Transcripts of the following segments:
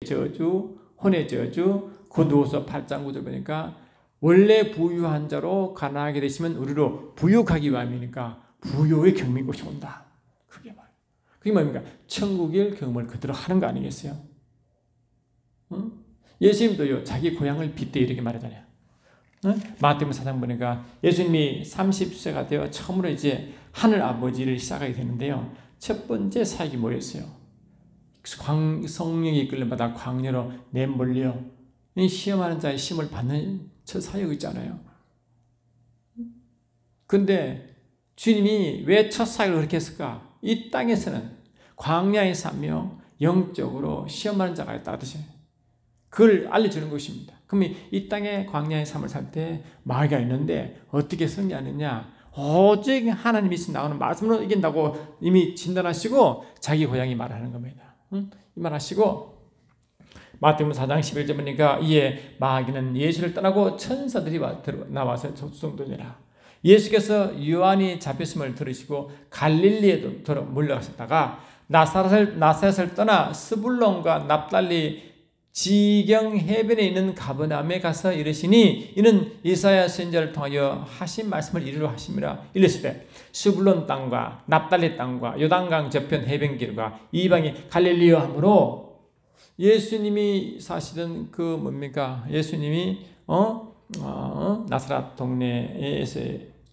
저주, 혼의 저주, 고누워서 8장 9절 보니까 원래 부유한 자로 가난하게 되시면 우리로 부유하기 위함이니까 부유의 경민곳이 온다. 그게 말이에요. 그게 뭡니까? 천국의 경험을 그대로 하는 거 아니겠어요? 응? 예수님도요, 자기 고향을 빗대 이렇게 말하잖아요. 응? 마태복음 4장 보니까 예수님이 30세가 되어 처음으로 이제 하늘 아버지를 시작하게 되는데요. 첫 번째 사역이 뭐였어요? 성령이 이끌림 받아 광야로 내몰려 시험하는 자의 시험을 받는 첫 사역이 있잖아요. 근데 주님이 왜 첫 사역을 그렇게 했을까? 이 땅에서는 광야에 살며 영적으로 시험하는 자가 있다. 그걸 알려주는 것입니다. 그러면 이 땅에 광야의 삶을 살 때 마귀가 있는데 어떻게 승리하느냐? 오직 하나님이 나오는 말씀으로 이긴다고 이미 진단하시고 자기 고향이 말하는 겁니다. 이 말하시고 마태복음 4장 11절 보니까 이에 마귀는 예수를 떠나고 천사들이 나와서 조성되니라. 예수께서 요한이 잡혔음을 들으시고 갈릴리에 몰려가셨다가 나사렛을 떠나 스불론과 납달리 지경 해변에 있는 가버나움에 가서 이르시니 이는 이사야 선지자를 통하여 하신 말씀을 이루려 하심이라. 이르시되 스불론 땅과 납달리 땅과 요단강 저편 해변길과 이방이 갈릴리여 하므로 예수님이 사시던 그 뭡니까? 예수님이 나사렛 동네에서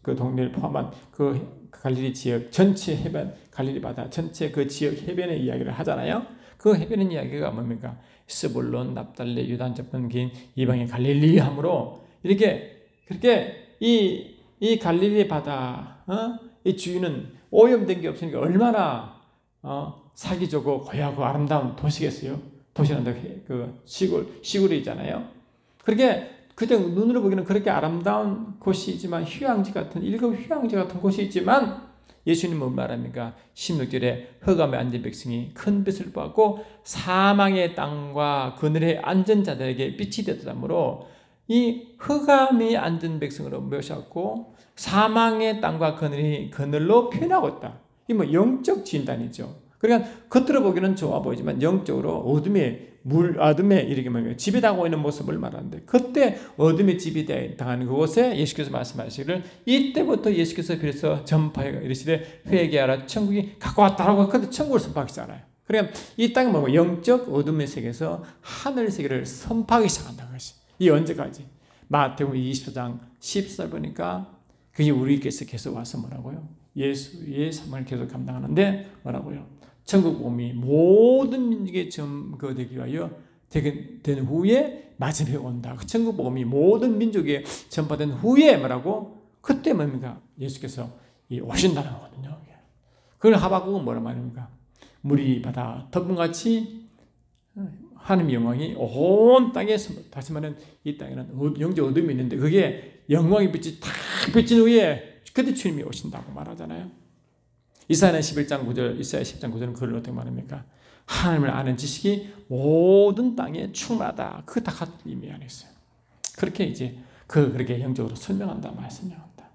그 동네를 포함한 그 갈릴리 지역 전체 해변, 갈릴리 바다 전체 그 지역 해변의 이야기를 하잖아요. 그 해변의 이야기가 뭡니까? 스불론, 납달리, 유단 저편 긴 이방의 갈릴리 하므로 이렇게 그렇게 이 갈릴리 바다, 이 주위는 오염된 게 없으니까 얼마나 살기 좋고 고요하고 아름다운 도시겠어요. 도시는 그 시골이잖아요. 그렇게 그때 눈으로 보기에는 그렇게 아름다운 곳이지만 일곱 휴양지 같은 곳이 있지만 예수님은 뭘 말합니까? 16절에 흑암에 앉은 백성이 큰 빛을 보았고 사망의 땅과 그늘에 앉은 자들에게 빛이 되었다므로 이 흑암이 앉은 백성으로 묘사하고 사망의 땅과 그늘로 표현하고 있다. 이 뭐 영적 진단이죠. 그러니까 겉으로 보기는 좋아 보이지만 영적으로 어둠에 이렇게 말해요. 지배당하고 있는 모습을 말하는데 그때 어둠에 지배당하는 그곳에 예수께서 말씀하시기를 이때부터 예수께서 그래서 전파해가 이르시되 회개하라 천국이 가까웠다라고 그때 천국을 선포하시잖아요. 그러니까 이 땅은 뭐고 영적 어둠의 세계에서 하늘 세계를 선포하기 시작한다는 것이. 이 언제까지? 마태복음 24장 14절 보니까 그게 우리께서 계속 와서 뭐라고요? 예수의 삶을 계속 감당하는데 뭐라고요? 천국 복음이 모든 민족에 전거되기 위하여 된 후에 마지막에 온다. 그 천국 복음이 모든 민족에 전파된 후에 뭐라고? 그때 뭡니까? 예수께서 오신다는 거거든요. 그걸 하박국은 뭐라 말합니까? 물이 바다 덮음같이 하나님의 영광이 온 땅에 다시 말하면 이 땅에는 영적 어둠이 있는데 그게 영광의 빛이 탁 비친 후에 그때 주님이 오신다고 말하잖아요. 이사야 11장 9절, 이사야 10장 9절은 그걸 어떻게 말합니까? 하나님을 아는 지식이 모든 땅에 충만하다. 그거 다 같은 의미 안에 있어요. 그렇게 이제 그렇게 영적으로 설명한다, 설명한다.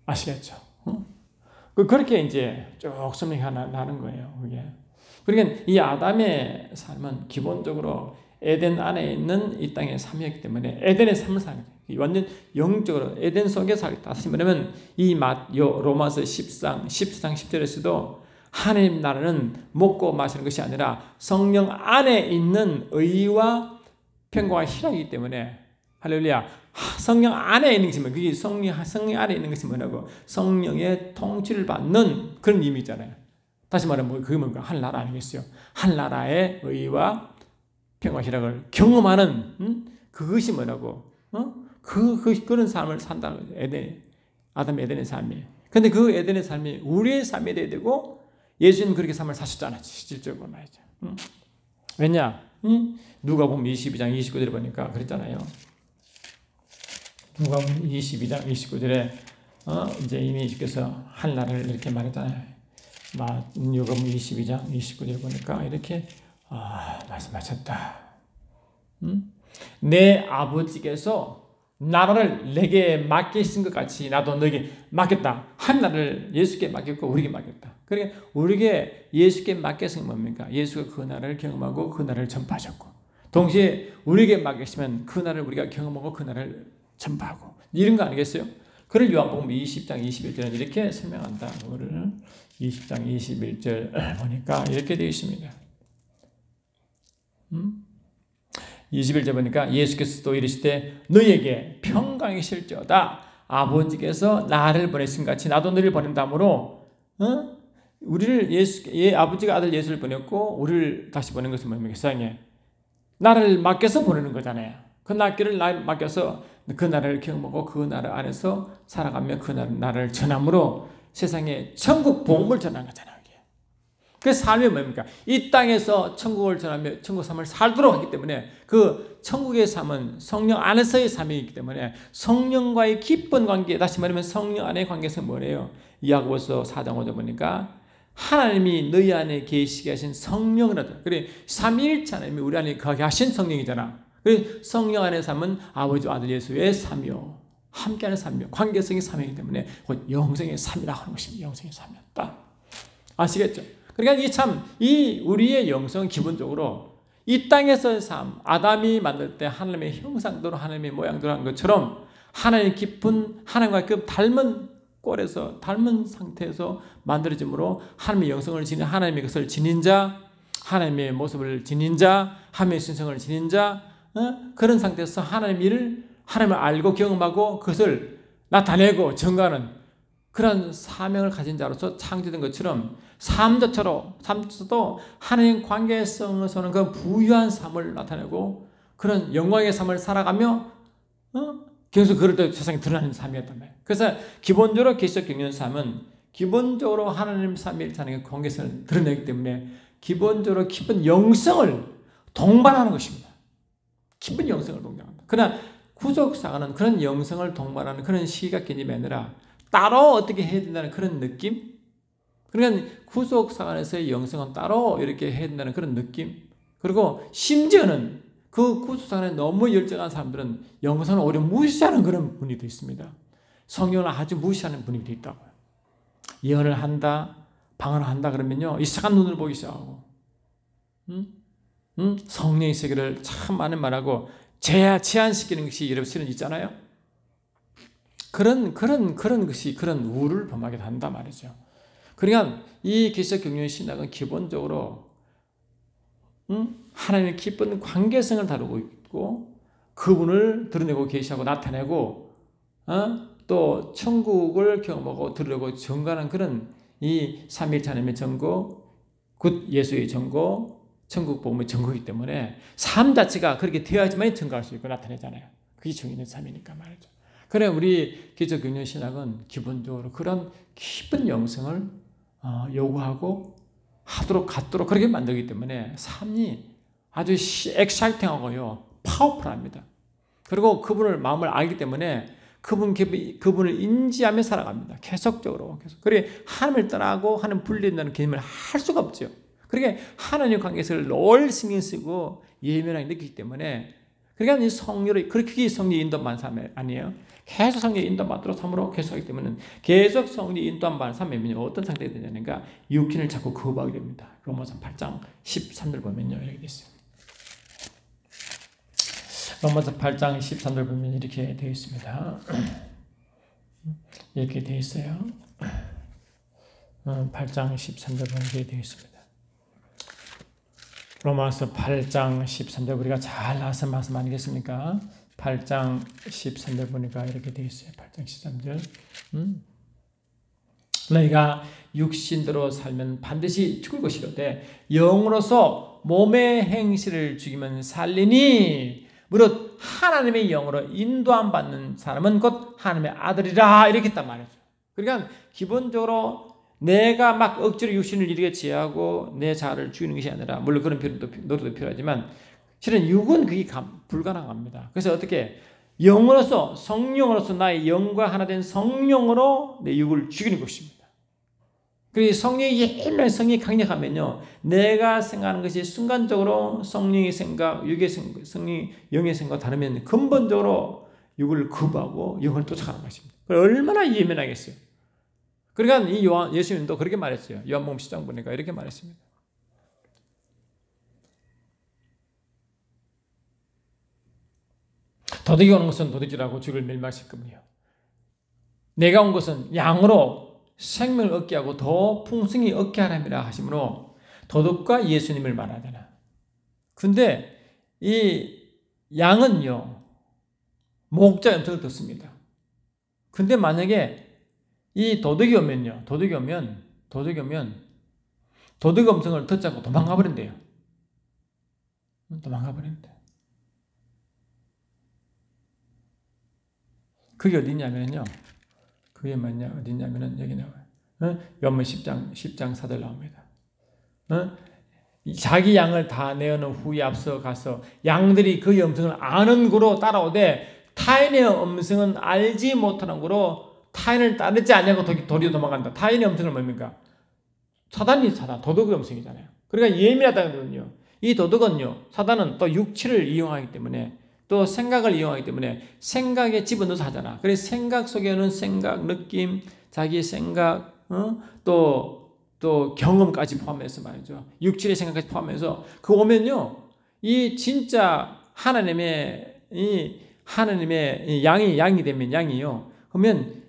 아시겠죠? 그렇게 이제 쭉 설명하는 거예요. 그게. 그러니까 이 아담의 삶은 기본적으로 에덴 안에 있는 이 땅의 삶이었기 때문에 에덴의 삶을 살아요. 완전 영적으로 에덴 속에 살겠다. 다시 말하면 로마서 14장 10절에서도 하나님 나라는 먹고 마시는 것이 아니라 성령 안에 있는 의와 평강과 희락이기 때문에 할렐루야. 성령 안에 있는 것이 뭐예요? 그게 성령 안에 있는 것이 뭐냐고? 성령의 통치를 받는 그런 의미잖아요. 다시 말하면 그게 뭔가 하늘나라 아니겠어요? 하늘나라의 의와 평강과 희락을 경험하는 그것이 뭐라고? 그런 삶을 산다는 거죠. 아담 에덴의 삶이. 근데 그 에덴의 삶이 우리의 삶이 돼야 되고 예수님 그렇게 삶을 사셨잖아요. 실질적으로 말이죠. 왜냐? 누가복음 22장 29절에 보니까 그랬잖아요. 누가복음 22장 29절에 이제 이미 예수께서 하늘나라를 이렇게 말했잖아요. 누가복음 22장 29절 보니까 이렇게 말씀하셨다. 내 아버지께서 나를 내게 맡기신 것 같이 나도 너에게 맡겼다. 하나를 예수께 맡겼고 우리에게 맡겼다. 그러니까 우리에게 예수께 맡겼으면 뭡니까? 예수가 그 나라를 경험하고 그 나라를 전파하셨고 동시에 우리에게 맡기시면 그 나라를 우리가 경험하고 그 나라를 전파하고 이런 거 아니겠어요? 그를 요한복음 20장 21절은 이렇게 설명한다. 그거를 20장 21절 보니까 이렇게 되어 있습니다. 21절 보니까 예수께서 또 이르시되 너희에게 평강이 실지어다. 아버지께서 나를 보내신 같이 나도 너희를 보낸다므로 우리를 아버지가 아들 예수를 보냈고 우리를 다시 보낸 것은 뭡니까? 세상에 나를 맡겨서 보내는 거잖아요. 그 낫기를 맡겨서 그 나라를 경험하고 그 나라 안에서 살아가며 그 나라를 전함으로 세상에 천국 복음을 전하는 거잖아요. 그 삶이 뭡니까? 이 땅에서 천국을 전하며 천국 삶을 살도록 하기 때문에 그 천국의 삶은 성령 안에서의 삶이기 때문에 성령과의 기쁜 관계, 다시 말하면 성령 안의 관계에서 뭐래요? 야고보서 4장 5절 보니까 하나님이 너희 안에 계시게 하신 성령을 하다. 그래, 삼위일체 하나님이 우리 안에 거하게 하신 성령이잖아. 그래, 성령 안의 삶은 아버지와 아들 예수의 삶이요, 함께하는 삶이요, 관계성의 삶이기 때문에 곧 영생의 삶이라고 하는 것입니다. 영생의 삶이었다. 아시겠죠? 그러니까 우리의 영성은 기본적으로 이 땅에서의 삶, 아담이 만들 때 하나님의 형상대로 하나님의 모양대로 한 것처럼 하나님의 깊은, 하나님과 그 닮은 꼴에서, 닮은 상태에서 만들어짐으로 하나님의 영성을 지닌, 하나님의 것을 지닌 자, 하나님의 모습을 지닌 자, 하나님의 신성을 지닌 자, 그런 상태에서 하나님을 알고 경험하고 그것을 나타내고 증거하는 그런 사명을 가진 자로서 창조된 것처럼 삶조차도 하나님 관계성에서는 그 부유한 삶을 나타내고 그런 영광의 삶을 살아가며 계속 그럴 때 세상에 드러나는 삶이었단 말이에요. 그래서 기본적으로 계시적 경륜 삶은 기본적으로 하나님 삼위일체의 관계성을 드러내기 때문에 기본적으로 깊은 영성을 동반하는 것입니다. 깊은 영성을 동반한다. 그러나 구속사가는 그런 영성을 동반하는 그런 시각 개념이 아니라 따로 어떻게 해야 된다는 그런 느낌? 그러니까 구속사관에서의 영성은 따로 이렇게 해야 된다는 그런 느낌? 그리고 심지어는 그 구속사관에 너무 열정한 사람들은 영성을 오히려 무시하는 그런 분위기도 있습니다. 성령을 아주 무시하는 분위기도 있다고요. 예언을 한다, 방언을 한다 그러면요, 이상한 눈을 보기 시작하고, 성령의 세계를 참 많은 말하고 제한시키는 것이 여러분 실은 있잖아요. 그런 것이 그런 우를 범하게 한다 말이죠. 그러니까 이 계시적 경륜 신학은 기본적으로 하나님의 기쁜 관계성을 다루고 있고 그분을 드러내고 계시하고 나타내고 또 천국을 경험하고 드러내고 증거하는 그런 이 삼위일체 하나님의 증거, 곧 예수의 증거, 천국 복음의 증거이기 때문에 삶 자체가 그렇게 되어야지만 증거할 수 있고 나타내잖아요. 그게 정의된 삶이니까 말이죠. 그래 우리 기적 경륜 신학은 기본적으로 그런 깊은 영성을 요구하고 갖도록 그렇게 만들기 때문에 삶이 아주 엑사이팅하고요, 파워풀합니다. 그리고 그분을 마음을 알기 때문에 그분을 인지하며 살아갑니다. 계속적으로. 그래 하나님을 떠나고 하나님 분리된다는 개념을 할 수가 없죠. 그러니까 하나님 관계에서 늘 신경 쓰고 예민하게 느끼기 때문에 그러니까 이 성령을 그렇게 성령 인도만 삶 아니에요. 계속 성령 인도받도록 삶으로 계속하기 때문에 계속 성령 인도받는 삶이면 어떤 상태가 되냐니까 육신을 자꾸 거부하게 됩니다. 로마서 8장 13절 보면요 이렇게 되어 있어요. 로마서 8장 13절 보면 이렇게 되어 있습니다. 이렇게 되어 있어요. 8장 13절 보면 이렇게 되어 있습니다. 로마서 8장 13절 우리가 잘 나와서 말씀 아니겠습니까? 8장 13절 보니까 이렇게 되어 있어요. 8장 13절. 너희가 육신대로 살면 반드시 죽을 것이로되 영으로서 몸의 행실을 죽이면 살리니 무릇 하나님의 영으로 인도함 받는 사람은 곧 하나님의 아들이라 이렇게 했단 말이죠. 그러니까 기본적으로 내가 막 억지로 육신을 이렇게 제하고 내 자아를 죽이는 것이 아니라 물론 그런 노력도 필요하지만 실은 육은 그게 불가능합니다. 그래서 어떻게 영으로서 성령으로서 나의 영과 하나 된 성령으로 내 육을 죽이는 것입니다. 그리고 성령이 강력하면요 내가 생각하는 것이 순간적으로 성령의 생각, 육의 생각, 영의 생각과 다르면 근본적으로 육을 거부하고 영을 쫓아가는 것입니다. 얼마나 예민하겠어요. 그러니까 이 예수님도 그렇게 말했어요. 요한복음 10장 보니까 이렇게 말했습니다. 도둑이 오는 것은 도둑질하고 죽을 멸망시킬 뿐이요. 내가 온 것은 양으로 생명을 얻게 하고 더 풍성히 얻게 하람이라 하시므로 도둑과 예수님을 말하잖아. 근데 이 양은요, 목자 염소를 듣습니다. 근데 만약에 이 도둑이 오면 도둑 음성을 듣지 않고 도망가 버린대요. 도망가 버린대. 그게 어디냐면요. 그게 뭐냐, 어디냐면은 여기 나와요. 요한복음 10장 4절 나옵니다. 자기 양을 다 내어놓은 후에 앞서 가서 양들이 그 음성을 아는 고로 따라오되 타인의 음성은 알지 못하는 고로 타인을 따르지 않냐고 도리어 도망간다. 타인의 음성은 뭡니까? 사단, 도둑의 음성이잖아요. 그러니까 예민하다는 거는요. 이 도둑은요, 사단은 또 육체를 이용하기 때문에 또 생각을 이용하기 때문에 생각에 집어넣어서 하잖아. 그래서 생각 속에는 생각, 느낌, 자기의 생각, 또 경험까지 포함해서 말이죠. 육체의 생각까지 포함해서 그 오면요, 이 진짜 하나님의 양이 되면 양이요. 그러면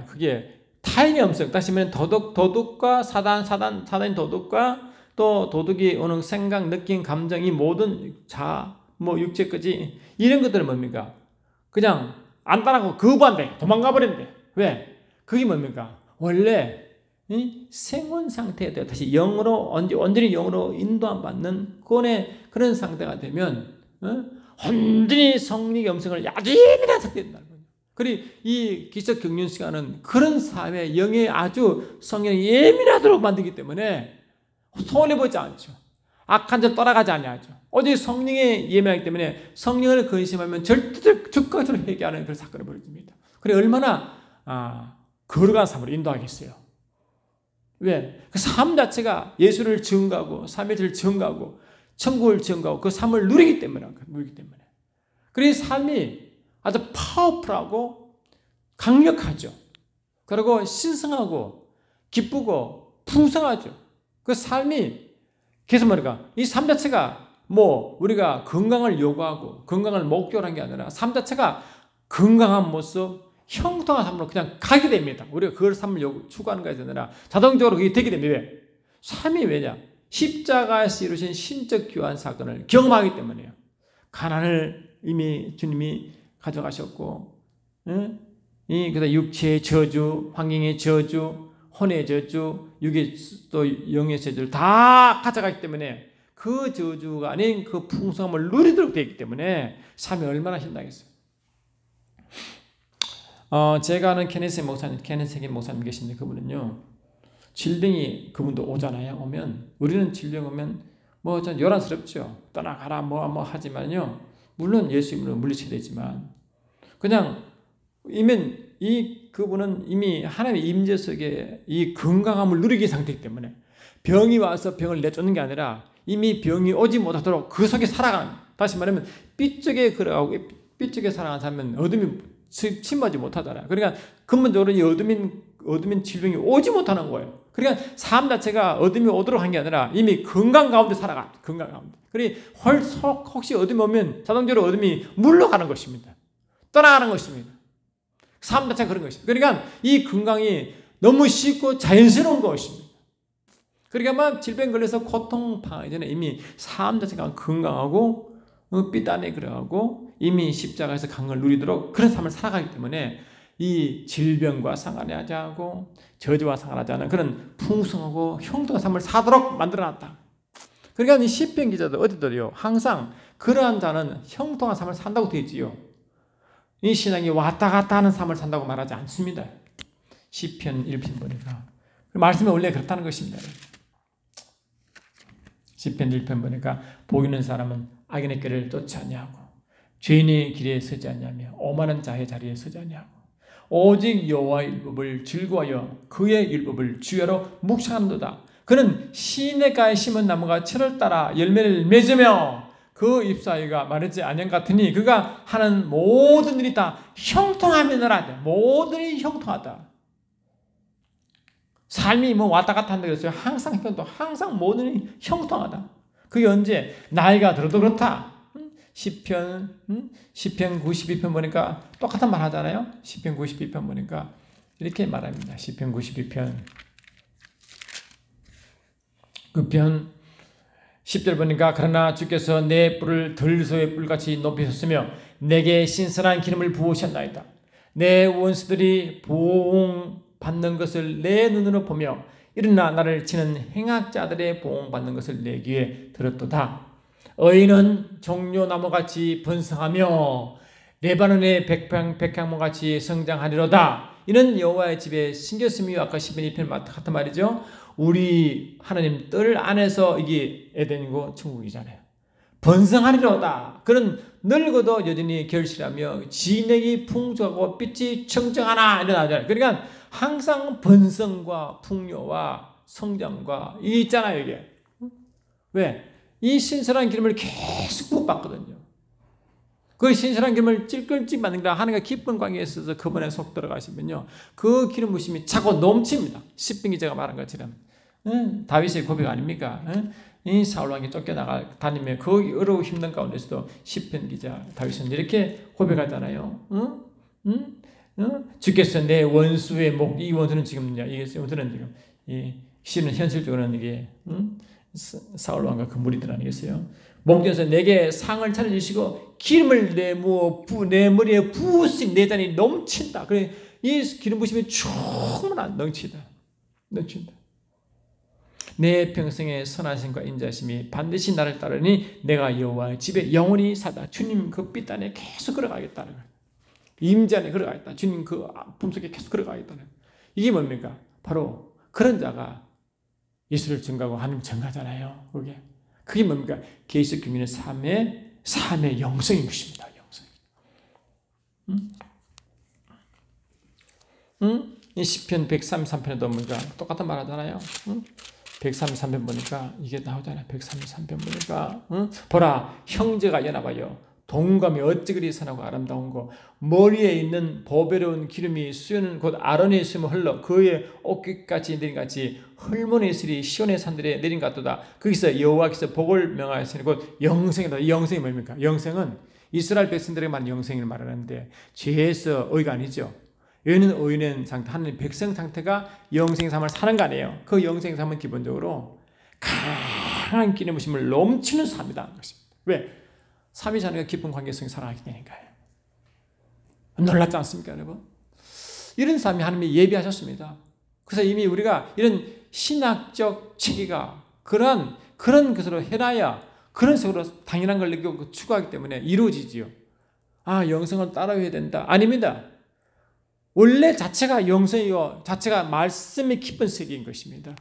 그게 타인의 음성, 다시 말하면 도둑과 사단인 도둑과 또 도둑이 오는 생각, 느낌, 감정, 이 모든 육체까지 이런 것들은 뭡니까? 그냥 안 따라가고 거부한대. 도망가 버린대. 왜? 그게 뭡니까? 원래 생원 상태에 다시 영으로 온전히 영으로 인도함 받는 그런 상태가 되면 온전히 성령의 음성을 아주 예민한 상태에 된다는 거예요. 그리고 이 기적 경륜 시간은 그런 삶에 영에 아주 성령이 예민하도록 만들기 때문에 손해보지 않죠. 악한 점 떠나가지 않냐죠. 오직 성령에 예민하기 때문에 성령을 근심하면 절대적 즉각적으로 회개하는 그런 사건을 벌여집니다. 그래 얼마나 거룩한 삶으로 인도하겠어요. 왜? 그 삶 자체가 예수를 증거하고 삼위일체를 증거하고 천국을 증거하고 그 삶을 누리기 때문에. 그래서 삶이 아주 파워풀하고 강력하죠. 그리고 신성하고 기쁘고 풍성하죠. 그 삶이 그래서 뭐랄까 이 삶 자체가 우리가 건강을 요구하고 건강을 목적으로 한 게 아니라 삶 자체가 건강한 모습, 형통한 삶으로 그냥 가게 됩니다. 우리가 그걸 삶을 추구하는 것이 아니라 자동적으로 그게 되게 됩니다. 왜? 삶이 왜냐? 십자가에서 이루신 신적 교환 사건을 경험하기 때문이에요. 가난을 이미 주님이 가져가셨고, 그다음 육체의 저주, 환경의 저주, 혼의 저주, 육의 또 영의 저주를 다 가져가기 때문에 그 저주가 아닌 그 풍성함을 누리도록 되어 있기 때문에 삶이 얼마나 힘나겠어요. 제가 아는 케네스 목사님 계신데 그분은요, 질병이 그분도 오잖아요. 우리는 질병 오면 좀 요란스럽죠. 떠나가라 하지만요, 물론 예수님으로 물리쳐야 되지만 그냥 그분은 이미 하나님의 임재 속에 이 건강함을 누리기 상태이기 때문에 병이 와서 병을 내쫓는 게 아니라 이미 병이 오지 못하도록 그 속에 살아가는, 다시 말하면 삐쩍게 살아가는 사람은 어둠이 침하지 못하잖아요. 그러니까 근본적으로 이 어둠인 질병이 오지 못하는 거예요. 그러니까 삶 자체가 어둠이 오도록 한 게 아니라 이미 건강 가운데 살아가. 건강 가운데. 그러니 혹시 어둠이 오면 자동적으로 어둠이 물러가는 것입니다. 떠나가는 것입니다. 삶 자체가 그런 것입니다. 그러니까 이 건강이 너무 쉽고 자연스러운 것입니다. 그러니까 질병 걸려서 고통당하기 전에 이미 삶 자체가 건강하고 삐단에 그래가고 이미 십자가에서 강을 누리도록 그런 삶을 살아가기 때문에 이 질병과 상관하지 않고 저주와 상관하지 않은 그런 풍성하고 형통한 삶을 사도록 만들어놨다. 그러니까 이 시편 기자들 어디들요 항상 그러한 자는 형통한 삶을 산다고 되어 있지요. 이 신앙이 왔다 갔다 하는 삶을 산다고 말하지 않습니다. 시편 1편 보니까 말씀이 원래 그렇다는 것입니다. 시편 1편 보니까 복 있는 사람은 악인의 길을 쫓지 아니하고 죄인의 길에 서지 아니하며 오만한 자의 자리에 서지 아니하고 오직 여호와의 율법을 즐거워하여 그의 율법을 주야로 묵상하는도다. 그는 시냇가에 심은 나무가 철을 따라 열매를 맺으며 그 입사위가 말하지 아니한 같으니 그가 하는 모든 일이 다 형통하면은 모든 일이 형통하다. 삶이 뭐 왔다 갔다 한다 그랬어요. 항상 형통, 항상 모든 일이 형통하다. 그게 언제? 나이가 들어도 그렇다. 시편 92편 보니까 똑같은 말 하잖아요. 시편 92편 보니까 이렇게 말합니다. 시편 92편 그 편 10절 보니까 그러나 주께서 내 뿔을 들소의 뿔같이 높이셨으며 내게 신선한 기름을 부으셨나이다. 내 원수들이 보응받는 것을 내 눈으로 보며 일어나 나를 치는 행악자들의 보응받는 것을 내 귀에 들었도다. 의인은 종려나무같이 번성하며 레바논의 백향목같이 성장하리로다. 이는 여호와의 집에 심겼으며 아까 시편 2편 같은 말이죠. 우리 하나님 뜰 안에서 이게 에덴이고 천국이잖아요. 번성하리로다. 그는 늙어도 여전히 결실하며 진액이 풍족하고 빛이 청정하나 이런 하잖아요. 그러니까 항상 번성과 풍요와 성장과 이 있잖아요. 이게 왜? 이 신선한 기름을 계속 부어받거든요. 그 신선한 기름을 찔끔찔 받는다. 하나님과 깊은 관계에 있어서 그분에 속 들어가시면요. 그 기름 부심이 차고 넘칩니다. 시편 기자가 말한 것처럼. 다윗의 고백 아닙니까? 이 사울 왕이 쫓겨나가 다니며 그 어려운 힘든 가운데서도 시편 기자 다윗은 이렇게 고백하잖아요. 주께서 내 원수의 목, 이 원수는 지금 이게 원수는 지금 이 실은 현실적으로는 이게 사울 왕과 그 무리들 아니겠어요? 목전에서 내게 상을 차려주시고 기름을 내 머리에 부으신 내 잔이 넘친다. 그래 이 기름 부심이 충분한 넘친다. 내 평생의 선하심과 인자심이 반드시 나를 따르니 내가 여호와의 집에 영원히 살다. 주님 그 빛 안에 계속 걸어가겠다는 거예요. 임재 안에 걸어가겠다. 주님 그 품속에 계속 걸어가겠다는 거예요. 이게 뭡니까? 바로 그런 자가 예수를 증거하고 하나님 증거하잖아요. 그게 뭡니까? 계속 경륜의 삶의 영성인 것입니다. 이 시편 133편에도 뭔가 똑같은 말 하잖아요. 133편 보니까 이게 나오잖아요. 133편 보니까 보라 형제가 연합하여 동감이 어찌 그리 선하고 아름다운 거 머리에 있는 보배로운 기름이 수요는 곧 아론의 수염을 흘러 그의 옷깃같이 내린 같이 헐몬의 이슬이 시온의 산들에 내린 것 같도다. 거기서 여호와께서 복을 명하시니 곧 영생이다. 영생이 뭡니까? 영생은 이스라엘 백성들에게 말하는 영생을 말하는데 죄에서 의가 아니죠. 의는 상태, 하나님 백성 상태가 영생 삶을 사는 거 아니에요. 그 영생 삶은 기본적으로 강한 기름 부심을 넘치는 삶이다. 왜? 삼위자녀가 깊은 관계성이 살아가게 되니까요. 놀랍지 않습니까, 여러분? 이런 삶이 하나님이 예비하셨습니다. 그래서 이미 우리가 이런 신학적 체계가 그런 것으로 해놔야 그런 식으로 당연한 걸 느끼고 추구하기 때문에 이루어지지요. 아, 영성을 따라야 된다. 아닙니다. 원래 자체가 영성이고 자체가 말씀의 깊은 세계인 것입니다.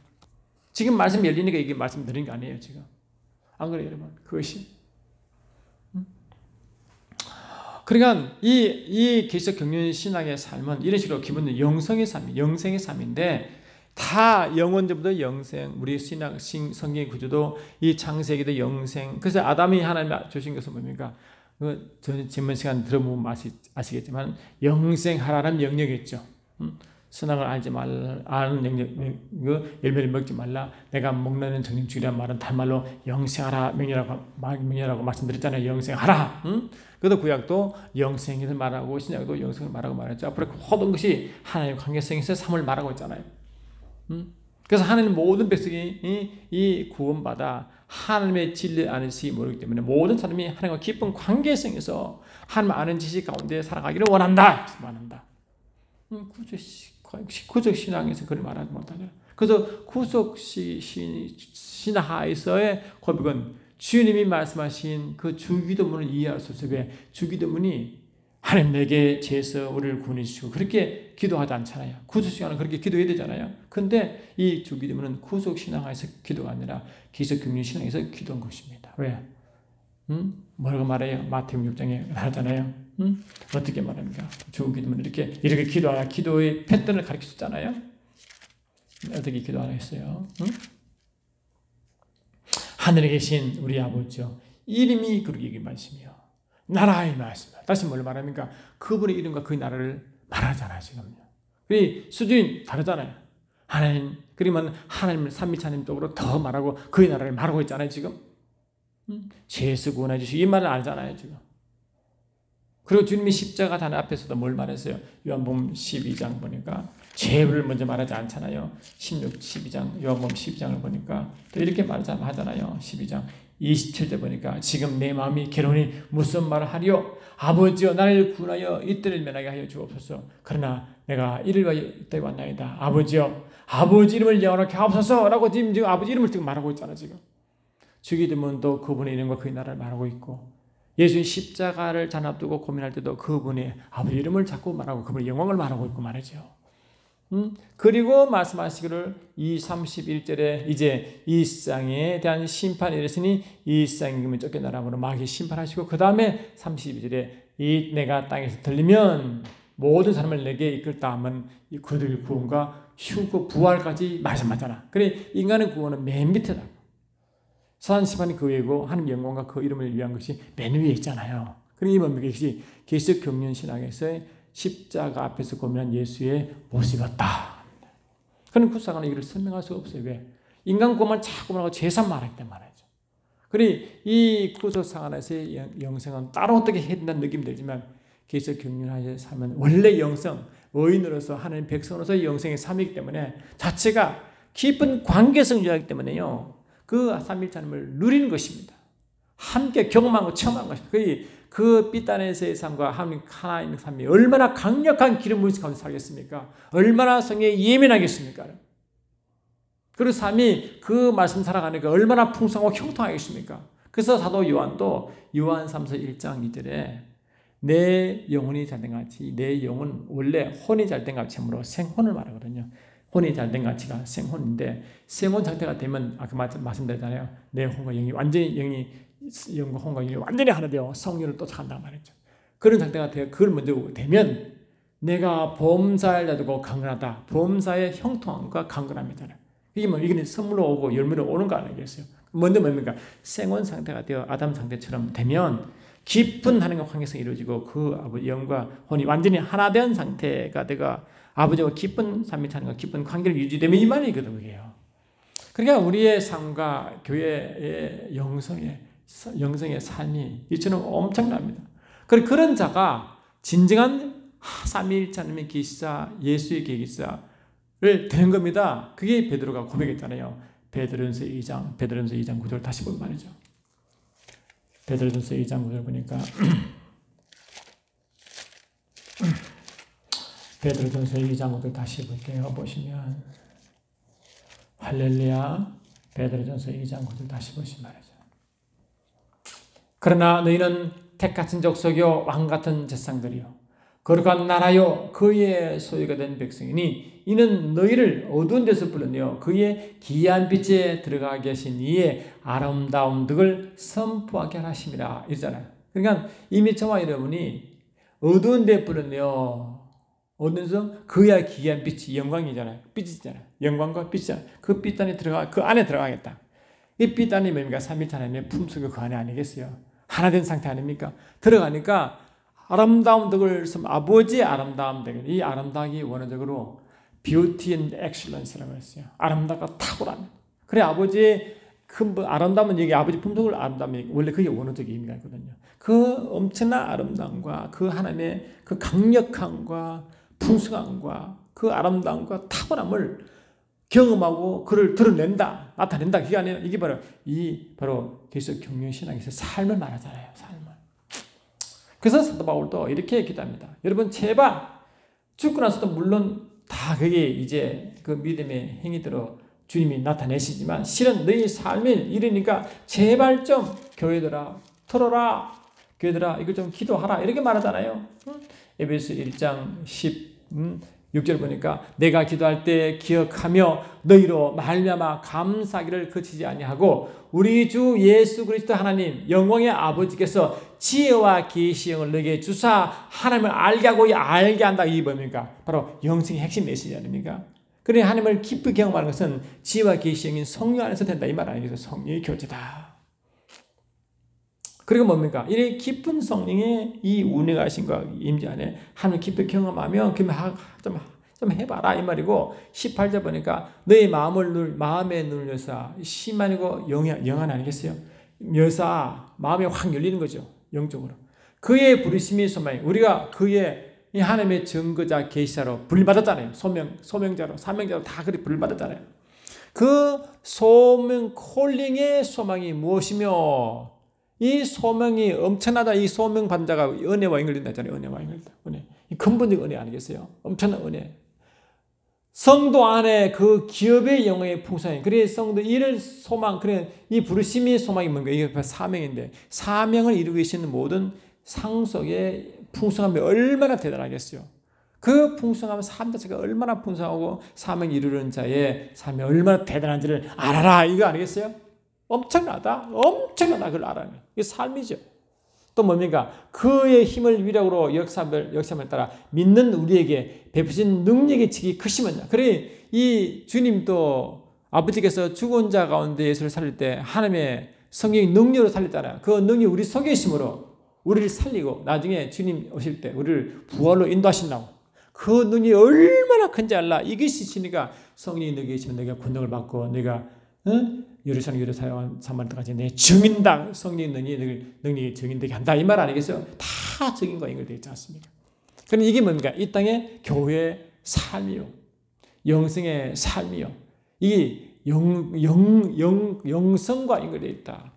지금 말씀 열리니까 이게 말씀 드린 거 아니에요, 지금. 안 그래요, 여러분? 그것이. 그러니까 이 기적 경륜 신앙의 삶은 이런 식으로 기본적으로 영성의 삶인데 다 영원전부터 영생, 우리 신앙 성경의 구조도 이 창세기도 영생. 그래서 아담이 하나님 주신 것은 뭡니까? 저는 지난 시간 들어보면 아시겠지만 영생하라는 명령이었죠. 선악을 알지 말라, 아는 영역, 열매를 먹지 말라. 내가 먹는 정령 죽이란 말은 단말로 영생하라 명령이라고 말씀드렸잖아요. 영생하라. 그래도 구약도 영생을 말하고 신약도 영생을 말했죠. 앞으로 모든 것이 하나님의 관계성에서 삶을 말하고 있잖아요. 그래서 하나님 모든 백성이 이 구원받아 하나님의 진리 안에서 모르기 때문에 모든 사람이 하나님과 깊은 관계성에서 하나님 아는 지식 가운데 살아가기를 원한다. 구속 신앙에서 그걸 말하지 못하죠. 그래서 구속 신하에서의 고백은 주님이 말씀하신 그 주기도문을 이해할 수 없어요. 왜? 주기도문이 하나님 내게 죄에서 우리를 구원해 주시고 그렇게 기도하지 않잖아요. 구속 신앙은 그렇게 기도해야 되잖아요. 근데 이 주기도문은 구속 신앙에서 기도가 아니라 기적 경륜 신앙에서 기도한 것입니다. 왜? 뭐라고 말해요? 마태복음 6장에 하잖아요. 어떻게 말합니까? 주기도문 이렇게 기도하라. 기도의 패턴을 가르쳤잖아요. 어떻게 기도하라 했어요? 하늘에 계신 우리 아버지요, 이름이 그러기 말씀이요. 나라의 말씀. 다시 뭘 말합니까? 그분의 이름과 그 나라를 말하잖아요, 지금요. 그 수준이 다르잖아요. 하나님, 그러면 하나님을 삼위체 하나님 쪽으로 더 말하고 그의 나라를 말하고 있잖아요, 지금. 죄에서 구원해 주시고 이 말을 안 하잖아요, 지금. 그리고 주님이 십자가 단 앞에서도 뭘 말했어요? 요한복음 12장 보니까 죄를 먼저 말하지 않잖아요. 12장, 요한복음 12장을 보니까 또 이렇게 하잖아요. 12장 27절 보니까 지금 내 마음이 괴로우니 무슨 말을 하리요? 아버지여 나를 구원하여 이때를 면하게 하여 주옵소서. 그러나 내가 이를 위하여 이때 왔나이다. 아버지여 아버지 이름을 영원하게 하옵소서 라고 지금 아버지 이름을 지금 말하고 있잖아요. 지금 주기 되면 또 그분의 이름과 그의 나라를 말하고 있고 예수님 십자가를 잔 앞두고 고민할 때도 그분의 아버지 이름을 자꾸 말하고 그분의 영광을 말하고 있고 말이죠. 그리고 말씀하시기를 이 31절에 이제 이 세상에 대한 심판이 이랬으니 이 세상이면 쫓겨나라므로 마귀 심판하시고 그 다음에 32절에 이 내가 땅에서 들리면 모든 사람을 내게 이끌다 하면 그들의 구원과 휴고 부활까지 말씀하잖아. 그래 인간의 구원은 맨 밑에다. 사단 심판이 그 위고 하나님 영광과 그 이름을 위한 것이 맨 위에 있잖아요. 그러니 이것이 기독 경륜 신학에서의 십자가 앞에서 고민한 예수의 모습이었다. 그런 구사관은 이를 설명할 수가 없어요. 왜? 인간 구원만 자꾸 말하고 죄산 말하기 때문에 말이죠. 그리 이 구속사관에서의 영생은 따로 어떻게 해야 된다는 느낌이 들지만 기독 경륜하에 살면 원래 영성, 의인으로서 하나님 백성으로서 영생의 삶이기 때문에 자체가 깊은 관계성을 유지하기 때문에요. 그 삼위일체 하나님을 누리는 것입니다. 함께 경험하고 체험하는 것입니다. 그 빛단에서의 삶과 하나님 하나님의 삶이 얼마나 강력한 기름 부으심 가운데 살겠습니까? 얼마나 성에 예민하겠습니까? 그리고 삶이 그 말씀 살아가니까 얼마나 풍성하고 형통하겠습니까? 그래서 사도 요한도 요한 3서 1장 2절에 내 영혼이 잘된 같이 내 영혼 원래 혼이 잘된 같이 함으로 생혼을 말하거든요. 혼이 잘된 가치가 생혼인데 생혼 상태가 되면 아까 말씀드렸잖아요. 내 혼과 영이 완전히 영과 혼과 영이 완전히 하나 되어 성령을 또 찾는단 말이죠. 그런 상태가 되어 그걸 먼저 되면 내가 범사를 놔두고 강건하다. 범사의 형통함과 강건함이잖아요. 이게 뭐 이게 선물로 오고 열매로 오는 거 아니겠어요? 먼저 뭡니까? 생혼 상태가 되어 아담 상태처럼 되면 깊은 하나님과 관계성이 이루어지고 그 아버지 영과 혼이 완전히 하나 된 상태가 되가 아버지와 깊은 삼위일체 하나님과 깊은 관계를 유지되면 이 말이거든요. 그게요. 그러니까 우리의 삶과 교회의 영성의 삶이 이처럼 엄청납니다. 그런 자가 진정한 삼위일체 하나님의 계시사, 예수의 계시사를 되는 겁니다. 그게 베드로가 고백했잖아요. 베드로전서 2장 9절 다시 보면 말이죠. 베드로전서 2장 9절 보니까 베드로전서 2장 5절 다시 볼게요. 보시면 할렐루야. 베드로전서 2장 9절 다시 보시면 말이죠. 그러나 너희는 택같은 족속이요 왕같은 제사장들이요 거룩한 나라요 그의 소유가 된 백성이니 이는 너희를 어두운 데서 불러내어 그의 기이한 빛에 들어가 계신 이의 아름다운 덕을 선포하게 하심이라 이러잖아요. 그러니까 이미 저와 여러분이 어두운 데 불러내어 어디서 그의 기이한 빛이 영광이잖아요. 빛이잖아요. 영광과 빛이잖아요. 그 빛 안에 그 안에 들어가겠다. 이 빛 안이 뭡니까? 삼위일체 하나님의 품속이 그 안에 아니겠어요? 하나 된 상태 아닙니까? 들어가니까 아름다운 덕을 아버지의 아름다운 덕. 이 아름다움이 원어적으로 beauty and excellence라고 했어요. 아름다움과 탁월함. 그래 아버지의 큰 아름다움은 여기 아버지 품속을 아름다움이 원래 그게 원어적 의미가 있거든요. 그 엄청난 아름다움과 그 하나님의 그 강력함과 풍성함과 그 아름다움과 탁월함을 경험하고 그를 드러낸다, 나타낸다. 그게 아니라 이게 바로 계속 경륜 신앙에서 삶을 말하잖아요. 삶을. 그래서 사도 바울도 이렇게 기도합니다. 여러분 제발 죽고 나서도 물론 다 그게 이제 그 믿음의 행위대로 주님이 나타내시지만 실은 너희 삶이 이러니까 제발 좀 교회들아 털어라. 교회들아 이걸 좀 기도하라. 이렇게 말하잖아요. 에베소 1장 6절 보니까 내가 기도할 때 기억하며 너희로 말미암아 감사하기를 그치지 아니하고 우리 주 예수 그리스도 하나님 영광의 아버지께서 지혜와 계시형을 너에게 주사 하나님을 알게 하고 알게 한다. 이게 뭡니까? 바로 영생의 핵심 메시지 아닙니까? 그래 하나님을 깊이 경험하는 것은 지혜와 계시형인 성령 안에서 된다. 이 말 아니겠어요? 성령의 교제다. 그리고 뭡니까? 이 깊은 성령의 이 운행하신과 임재 안에 하나님 깊이 경험하면 좀 해봐라 이 말이고 18절 보니까 너의 마음에 눌려서 심하고 영안 아니겠어요? 묘사 마음이 확 열리는 거죠. 영적으로. 그의 부르심이 소망이 우리가 그의 이 하나님의 증거자 계시자로 불받았잖아요. 소명자로 사명자로 다 그리 불받았잖아요. 그 소명 콜링의 소망이 무엇이며 이 소명이 엄청나다. 이 소명 받는 자가 은혜와 연결된다 했잖아요. 은혜와 연결된다. 은혜. 이 근본적 은혜 아니겠어요? 엄청난 은혜. 성도 안에 그 기업의 영광의 풍성이 그래서 성도 이를 소망 그래 이 부르심의 소망이 뭔가 이게 사명인데 사명을 이루고 계시는 모든 상속의 풍성함이 얼마나 대단하겠어요. 그 풍성함은 삶 자체가 얼마나 풍성하고 사명 이루는 자의 삶이 얼마나 대단한지를 알아라 이거 아니겠어요? 엄청나다 그걸 알아라. 이게 삶이죠. 또 뭡니까? 그의 힘을 위력으로 역사함을 따라 믿는 우리에게 베푸신 능력의 칙이 크시면요. 그래 이 주님도 아버지께서 죽은 자 가운데 예수를 살릴 때 하나님의 성령의 능력으로 살렸잖아요. 그 능력이 우리 속에 있으므로 우리를 살리고 나중에 주님 오실 때 우리를 부활로 인도하신다고. 그 능력이 얼마나 큰지 알라. 이것이 있으니까 성령이 너에게 있으면 너가 권능을 받고 너가 예루살렘 사마리아까지 내 증인당 성령의 능력이 증인되게 한다 이 말 아니겠어요? 다 증인과 연결되어 있지 않습니까? 그럼 이게 뭡니까? 이 땅의 교회의 삶이요, 영성의 삶이요, 이 영성과 연결되어 있다.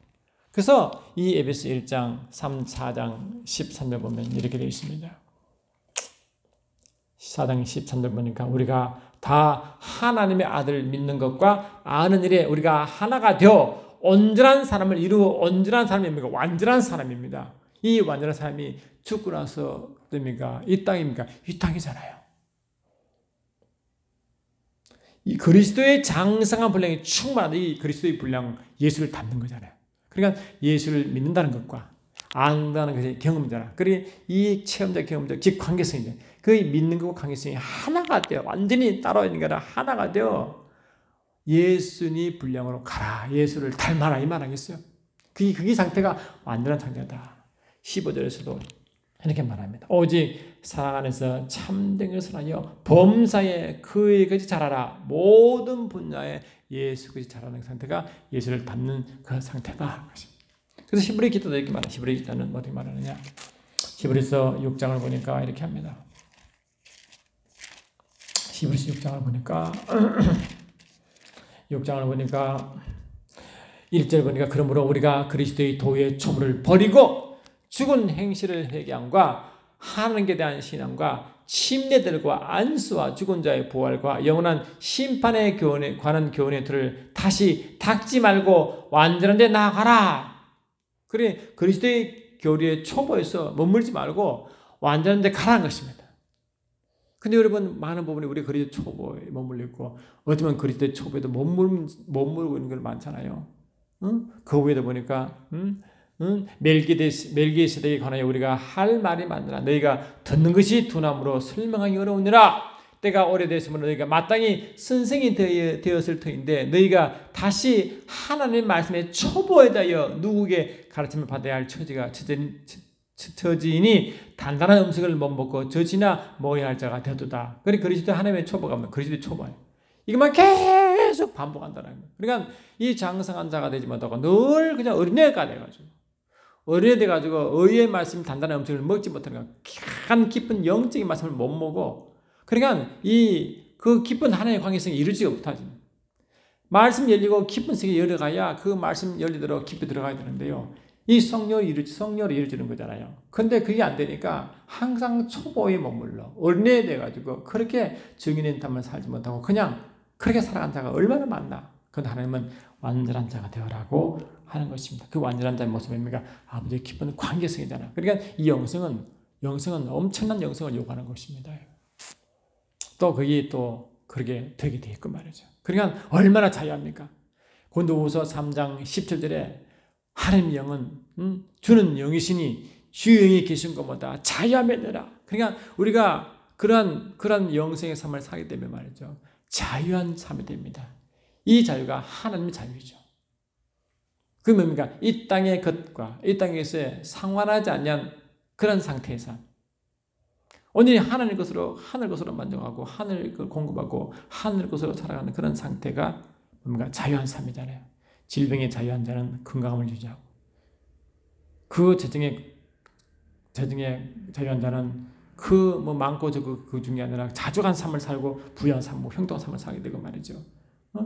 그래서 이 에베소 1장 3, 4장 13절 보면 이렇게 되어 있습니다. 4장 13절 보니까 우리가 다 하나님의 아들을 믿는 것과 아는 일에 우리가 하나가 되어 온전한 사람을 이루어 온전한 사람이 뭡니까? 완전한 사람입니다. 이 완전한 사람이 죽고 나서 어떻습니까? 이 땅입니까? 이 땅이잖아요. 이 그리스도의 장성한 분량이 충만한 이 그리스도의 분량 예수를 닮는 거잖아요. 그러니까 예수를 믿는다는 것과 안다는 것이 경험이잖아. 그리고 이 체험자 경험자 즉 관계성이죠. 그 믿는 것과 관계성이 하나가 돼요. 완전히 따로 있는 게 아니라 하나가 되어 예수님 분량으로 가라. 예수를 닮아라 이 말 아니겠어요? 그게 상태가 완전한 상태다. 15절에서도 이렇게 말합니다. 오직 사랑 안에서 참된 것을 하여 범사에 그의 것이 자라라. 모든 분야에 예수 것이 자라는 상태가 예수를 닮는 그 상태다. 그래서 히브리 기도도 이렇게 말해요. 히브리 기도는 어떻게 말하느냐? 히브리서 6장을 보니까 이렇게 합니다. 히브리서 6장을 보니까 1절 보니까 그러므로 우리가 그리스도의 도의 초부를 버리고 죽은 행실을 회개함과 하나님께 대한 신앙과 침례들과 안수와 죽은 자의 부활과 영원한 심판에 관한 교훈의 틀을 다시 닦지 말고 완전한 데 나아가라. 그래 그리스도의 교리의 초보에서 머물지 말고 완전한 데 가라는 것입니다. 근데 여러분 많은 부분이 우리 그리스도 초보에 머물러 있고 어쩌면 그리스도 초보에도 머물고 있는 걸 많잖아요. 그 위에도 보니까 멜기세덱에 관하여 우리가 할 말이 많으나 너희가 듣는 것이 두나무로 설명하기 어려우니라. 때가 오래됐으므로 너희가 마땅히 선생이 되었을 터인데 너희가 다시 하나님의 말씀에 초보에 대하여 누구에게 가르침을 받아야 할 처지이니 단단한 음식을 못 먹고 젖이나 먹어야 할 자가 되도다. 그리스도 하나님의 초보가 뭐 그리스도의 초보예요. 이것만 계속 반복한다는 거예요. 그러니까 이 장성한 자가 되지 못하고 늘 그냥 어린애가 돼가지고 어린애 돼가지고 의의 말씀 단단한 음식을 먹지 못하는 거야. 큰 깊은 영적인 말씀을 못 먹어. 그러니까 그 깊은 하나님의 관계성이 이루지 못하지. 말씀 열리고 깊은 세계 열어가야 그 말씀 열리도록 깊이 들어가야 되는데요. 이 성령을 이루어지는 거잖아요. 근데 그게 안 되니까 항상 초보에 머물러 어린애 돼가지고 그렇게 증인의 삶을 살지 못하고 그냥 그렇게 살아간 자가 얼마나 많나. 그런데 하나님은 완전한 자가 되어라고 하는 것입니다. 그 완전한 자의 모습입니까? 아버지의 깊은 관계성이잖아요. 그러니까 이 영성은 엄청난 영성을 요구하는 것입니다. 또 그게 또 그렇게 되게 돼 있고 말이죠. 그러니까 얼마나 자유합니까? 고린도후서 3장 17절에 하나님의 영은 주는 영이시니 주 영이 계신 것보다 자유함에 내라. 그러니까 우리가 그런 영성의 삶을 살게 되면 말이죠. 자유한 삶이 됩니다. 이 자유가 하나님의 자유이죠. 그게 뭡니까? 이 땅의 것과 이 땅에서의 상관하지 않는 그런 상태의 삶. 온전히 하늘 것으로 만족하고 하늘 걸 공급하고 하늘 것으로 살아가는 그런 상태가 뭡니까? 자유한 삶이잖아요. 질병에 자유한 자는 건강함을 유지하고 그 재정에 자유한 자는 그 뭐 많고 적고 그 중에 아니라 자족한 삶을 살고 부유한 삶, 형통한 삶을 살게 되고 말이죠.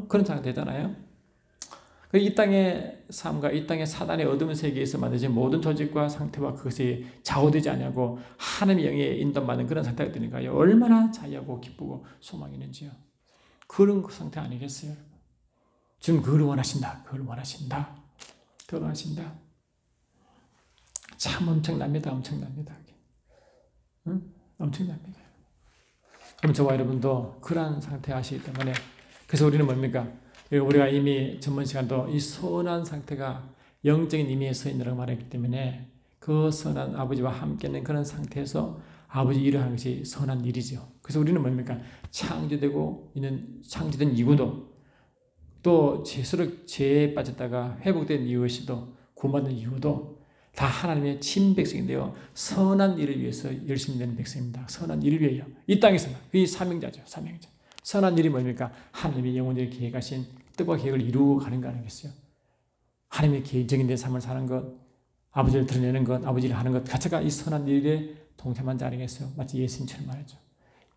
그런 상태가 되잖아요. 이 땅의 삶과 이 땅의 사단의 어두운 세계에서 만들어진 모든 조직과 상태와 그것이 좌우되지 않냐고 하나님의 영에 인도받는 그런 상태가 되니까요. 얼마나 자유하고 기쁘고 소망이 있는지요. 그런 그 상태 아니겠어요? 주님 그걸 원하신다. 그걸 원하신다. 그걸 원하신다. 참 엄청납니다. 응? 엄청납니다. 그럼 저와 여러분도 그러한 상태 하시기 때문에 그래서 우리는 뭡니까? 우리가 이미 전번 시간도 이 선한 상태가 영적인 의미의 서인이라고 말했기 때문에 그 선한 아버지와 함께 있는 그런 상태에서 아버지 일을 하는 것이 선한 일이죠. 그래서 우리는 뭡니까? 창조된 이후도 또 스스로 죄에 빠졌다가 회복된 이후에도 구원받는 이후도 다 하나님의 친백성인데요. 선한 일을 위해서 열심히 되는 백성입니다. 선한 일을 위하여. 이 땅에서는. 그게 사명자죠. 사명자. 선한 일이 뭡니까? 하나님의 영원히 계획하신 뜻과 계획을 이루어 가는 거 아니겠어요? 하나님의 계획적인 내 삶을 사는 것, 아버지를 드러내는 것, 아버지를 하는 것 자체가 이 선한 일에 동참한 자 아니겠어요? 마치 예수님처럼 말이죠.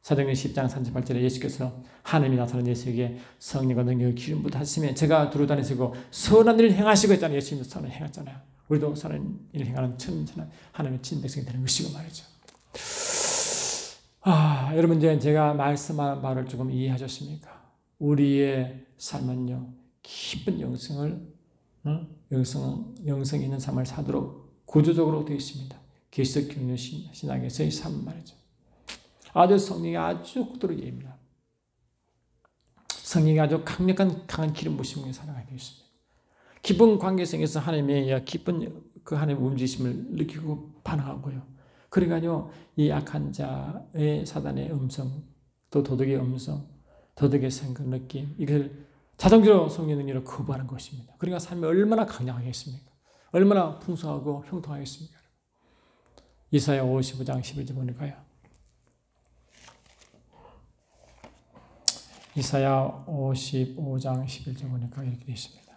사도행전 10장 38절에 예수께서 하나님이 나타난 예수에게 성령과 능력을 기름 부으시면 제가 두루 다니시고 선한 일을 행하시고 했잖아요. 예수님도 선한 일을 행했잖아요. 우리도 선한 일을 행하는 천천한 하나님의 친백성이 되는 것이고 말이죠. 여러분 이제 제가 말씀한 말을 조금 이해하셨습니까? 우리의 삶은요 깊은 영성 있는 삶을 사도록 구조적으로 되어 있습니다. 계시적 교훈 신앙에서의 삶 말이죠. 아주 성령이 아주 그토록 예민합니다. 성령이 아주 강한 기름 부으심에 살아가게 되어 있습니다. 깊은 관계성에서 하나님의 깊은 그 하나님의 움직이심을 느끼고 반응하고요. 그러니까요, 이 악한 자의 사단의 음성, 또 도덕의 음성, 도덕의 생각, 느낌, 이걸 자동적으로 성령의 능력으로 거부하는 것입니다. 그러니까 삶이 얼마나 강력하겠습니까? 얼마나 풍성하고 형통하겠습니까? 이사야 55장 11절 보니까요. 이사야 55장 11절 보니까 이렇게 되어 있습니다.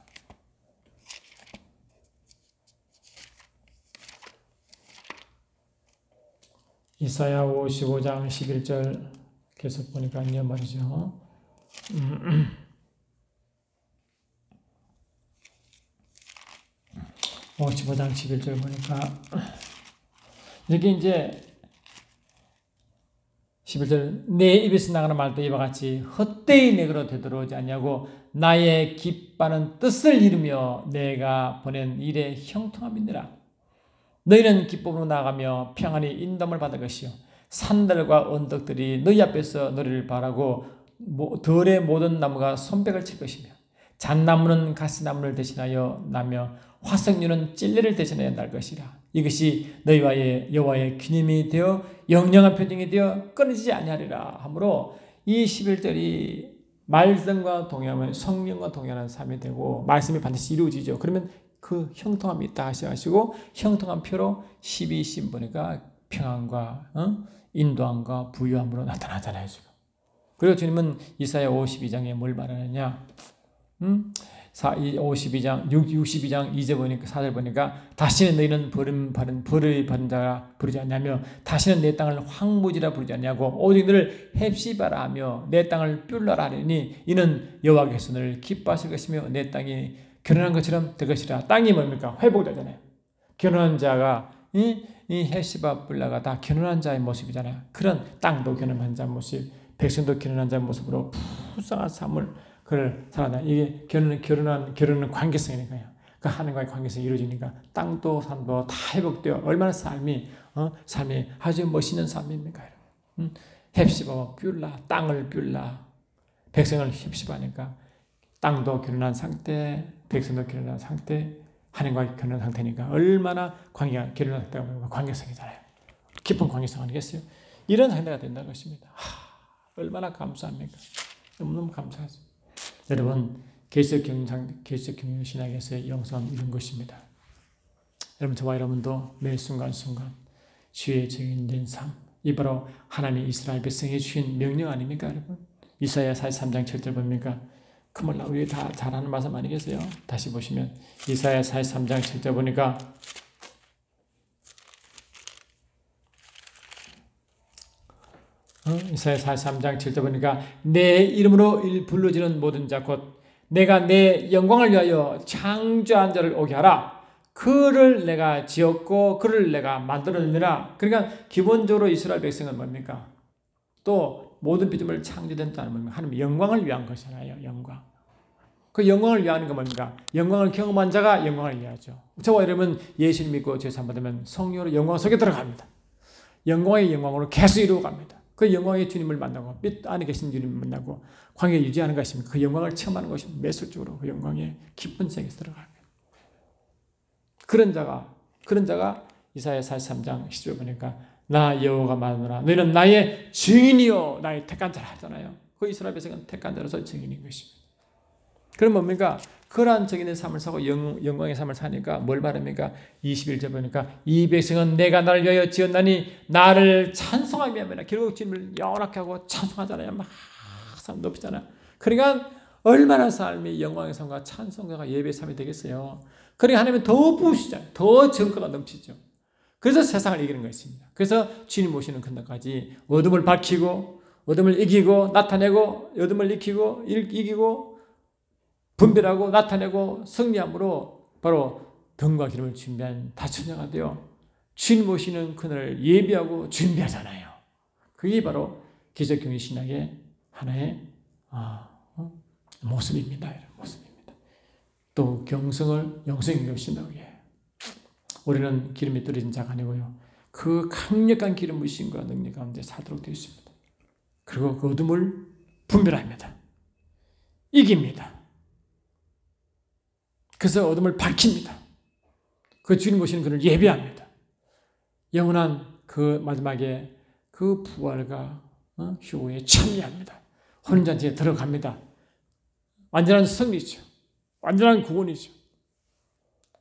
이사야 55장 11절 계속 보니까요 말이죠. 55장 11절 보니까 이렇게 이제 11절 내 입에서 나가는 말도 이와 같이 헛되이 내게로 되돌아오지 않냐고 나의 기뻐하는 뜻을 이루며 내가 보낸 일의 형통함이니라. 너희는 기쁨으로 나아가며 평안히 인도함을 받을 것이요 산들과 언덕들이 너희 앞에서 너희를 바라고 들의 모든 나무가 손뼉을 칠 것이며 잣나무는 가시나무를 대신하여 나며 화석류는 찔레를 대신하여 날 것이라. 이것이 너희와의 여호와의 기념이 되어 영영한 표징이 되어 끊어지지 아니하리라 하므로 이 11절이 말씀과 동행하면 성령과 동행하는 삶이 되고 말씀이 반드시 이루어지죠. 그러면 그 형통함이 있다 하시고 형통한 표로 12신 보니까 평안과 인도함과 부유함으로 나타나잖아요. 지금. 그리고 주님은 이사야 52장에 뭘 말하느냐 62장 2절 보니까 4절 보니까 다시는 너희는 벌을 받은 자라 부르지 않냐며 다시는 내 땅을 황무지라 부르지 않냐고 오직 너를 헵시바라 하며 내 땅을 뷸라라 하리니 이는 여호와께서 너를 기뻐하실 것이며 내 땅이 결혼한 것처럼 될 것이라. 땅이 뭡니까? 회복되잖아요. 결혼한 자가 이 헵시바 뿔라가 다 결혼한 자의 모습이잖아요. 그런 땅도 결혼한 자의 모습, 백성도 결혼한 자의 모습으로 풍성한 삶을 그를 살아다. 이게 결혼은 관계성이니까요. 그 하나님과의 관계성이 이루어지니까 땅도 산도 다 회복되어 얼마나 삶이 아주 멋있는 삶입니까? 헵시바 뿔라, 땅을 뿔라, 백성을 헵시바니까 땅도 결혼한 상태, 백성도 결혼한 상태, 하나님과 결혼한 상태니까 얼마나 결혼한 상태가 관계성이잖아요. 깊은 관계성 아니겠어요? 이런 상태가 된다는 것입니다. 얼마나 감사합니까? 너무너무 감사하죠. 여러분, 계시록 경영신학에서의 영성은 이런 것입니다. 여러분, 저와 여러분도 매 순간순간 주의 증인된 삶, 이 바로 하나님이 이스라엘 백성에 주신 명령 아닙니까, 여러분? 이사야 43장 7절 봅니까? 그 몰라, 우리 다 잘 아는 말씀 아니겠어요? 다시 보시면 이사야 43장 7절 보니까 이사야 43장 7절 보니까 내 이름으로 불러지는 모든 자 곧 내가 내 영광을 위하여 창조한 자를 오게 하라. 그를 내가 지었고 그를 내가 만들었느니라. 그러니까 기본적으로 이스라엘 백성은 뭡니까? 또 모든 피조물 창조된 자는 뭡니까? 하나님의 영광을 위한 것이잖아요. 영광. 그 영광을 위하는 건 뭡니까? 영광을 경험한 자가 영광을 위하죠. 저와 여러분 예수 믿고 죄 사함 받으면 성령으로 영광 속에 들어갑니다. 영광의 영광으로 계속 이루어갑니다. 그 영광의 주님을 만나고 빛 안에 계신 주님을 만나고 관계 유지하는 것입니다. 그 영광을 체험하는 것이 매술적으로 그 영광의 깊은 세계에서 들어갑니다. 그런 자가 이사야 43장 10절 보니까 나 여호와가 말하노라 너희는 나의 증인이요 나의 택한 자라 하잖아요. 그 이스라엘 백성은 택한 자로서 증인인 것입니다. 그럼 뭡니까? 그러한 증인의 삶을 사고 영광의 삶을 사니까 뭘 말합니까? 21절 보니까 이 백성은 내가 나를 위하여 지었나니 나를 찬송하기 위함이라. 결국 주님을 영원하게 하고 찬송하잖아요. 막 삶 높이잖아요. 그러니까 얼마나 삶이 영광의 삶과 찬송과 예배의 삶이 되겠어요. 그러니까 하나님은 더 부으시잖아요. 더 정가가 넘치죠. 그래서 세상을 이기는 것입니다. 그래서 주님 오시는 그날까지 어둠을 밝히고 어둠을 이기고 나타내고 어둠을 익히고 이기고 분별하고 나타내고 승리함으로 바로 등과 기름을 준비한 다처녀가 되어 주님 오시는 그날을 예비하고 준비하잖아요. 그게 바로 기적경의 신학의 하나의 모습입니다. 모습입니다. 또 영성을 신다고 해요. 우리는 기름이 떨어진 자가 아니고요. 그 강력한 기름 부으심과 능력 가운데 살도록 되어 있습니다. 그리고 그 어둠을 분별합니다. 이깁니다. 그래서 어둠을 밝힙니다. 그 주님 오시는 그를 예배합니다. 영원한 그 마지막에 그 부활과 휴거에 참여합니다. 혼인잔치에 들어갑니다. 완전한 승리죠. 완전한 구원이죠.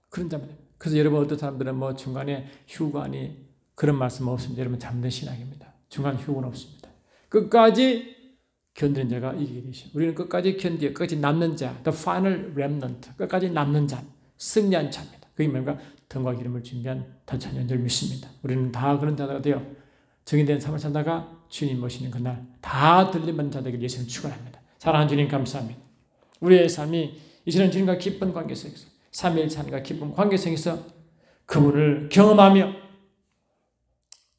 그런 자입니다. 그래서 여러분 어떤 사람들은 뭐 중간에 휴거하니 그런 말씀 없습니다. 여러분 잠든 신학입니다. 중간 휴거는 없습니다. 끝까지 견디는 자가 이기게 되죠. 우리는 끝까지 견디어 끝까지 남는 자, the final remnant, 끝까지 남는 자, 승리한 자입니다. 그게 뭔가 등과 기름을 준비한 다처녀인 줄 믿습니다. 우리는 다 그런 자가 되어 정인된 삶을 살다가 주님 모시는 그날 다 들림받는 자들에게 예수님 축원합니다. 사랑하는 주님 감사합니다. 우리의 삶이 이제는 주님과 깊은 관계 속에서 삼위일체하나님과 깊은 관계 속에서 그분을 경험하며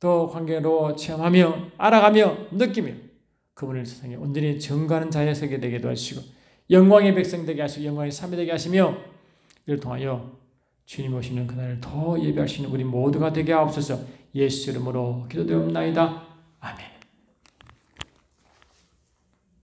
또 관계로 체험하며 알아가며 느끼며 그분을 세상에 온전히 증거하는 자의 세계 되게 도와주시고 영광의 백성 되게 하시고 영광의 삶이 되게 하시며 이를 통하여 주님 오시는 그날을 더 예배할 수 있는 우리 모두가 되게 하옵소서. 예수 이름으로 기도되옵나이다. 아멘.